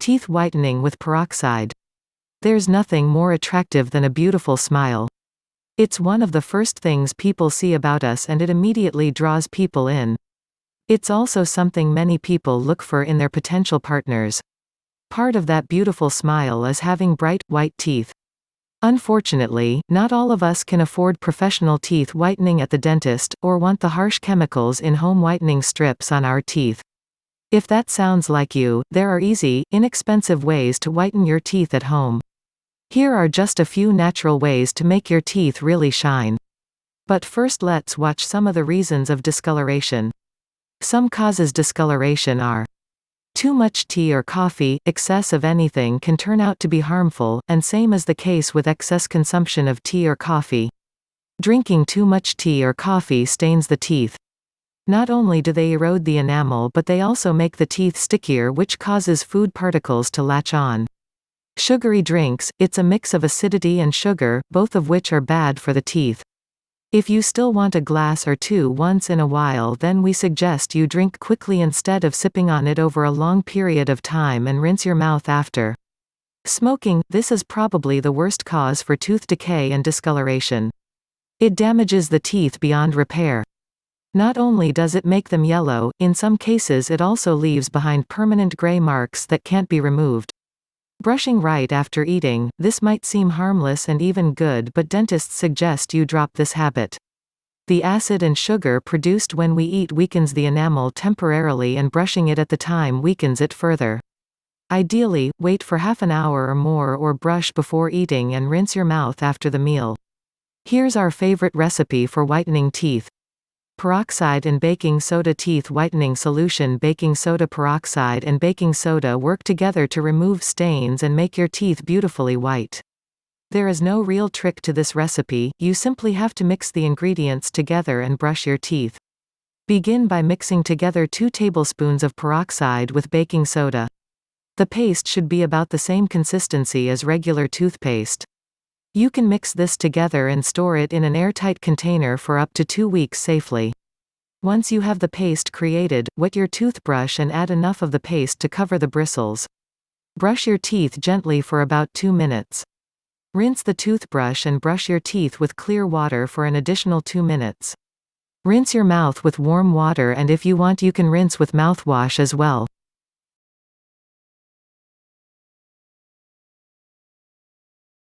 Teeth whitening with peroxide. There's nothing more attractive than a beautiful smile. It's one of the first things people see about us, and it immediately draws people in. It's also something many people look for in their potential partners. Part of that beautiful smile is having bright, white teeth. Unfortunately, not all of us can afford professional teeth whitening at the dentist, or want the harsh chemicals in home whitening strips on our teeth. If that sounds like you, there are easy, inexpensive ways to whiten your teeth at home. Here are just a few natural ways to make your teeth really shine. But first, let's watch some of the reasons of discoloration. Some causes discoloration are: too much tea or coffee. Excess of anything can turn out to be harmful, and same is the case with excess consumption of tea or coffee. Drinking too much tea or coffee stains the teeth. Not only do they erode the enamel, but they also make the teeth stickier, which causes food particles to latch on. Sugary drinks. It's a mix of acidity and sugar, both of which are bad for the teeth. If you still want a glass or two once in a while, then we suggest you drink quickly instead of sipping on it over a long period of time, and rinse your mouth after. Smoking. This is probably the worst cause for tooth decay and discoloration. It damages the teeth beyond repair. Not only does it make them yellow, in some cases it also leaves behind permanent gray marks that can't be removed. Brushing right after eating. This might seem harmless and even good, but dentists suggest you drop this habit. The acid and sugar produced when we eat weakens the enamel temporarily, and brushing it at the time weakens it further. Ideally, wait for half an hour or more, or brush before eating and rinse your mouth after the meal. Here's our favorite recipe for whitening teeth. Peroxide and baking soda teeth whitening solution. Baking soda. Peroxide and baking soda work together to remove stains and make your teeth beautifully white. There is no real trick to this recipe, you simply have to mix the ingredients together and brush your teeth. Begin by mixing together 2 tablespoons of peroxide with baking soda. The paste should be about the same consistency as regular toothpaste. You can mix this together and store it in an airtight container for up to 2 weeks safely. Once you have the paste created, wet your toothbrush and add enough of the paste to cover the bristles. Brush your teeth gently for about 2 minutes. Rinse the toothbrush and brush your teeth with clear water for an additional 2 minutes. Rinse your mouth with warm water, and if you want you can rinse with mouthwash as well.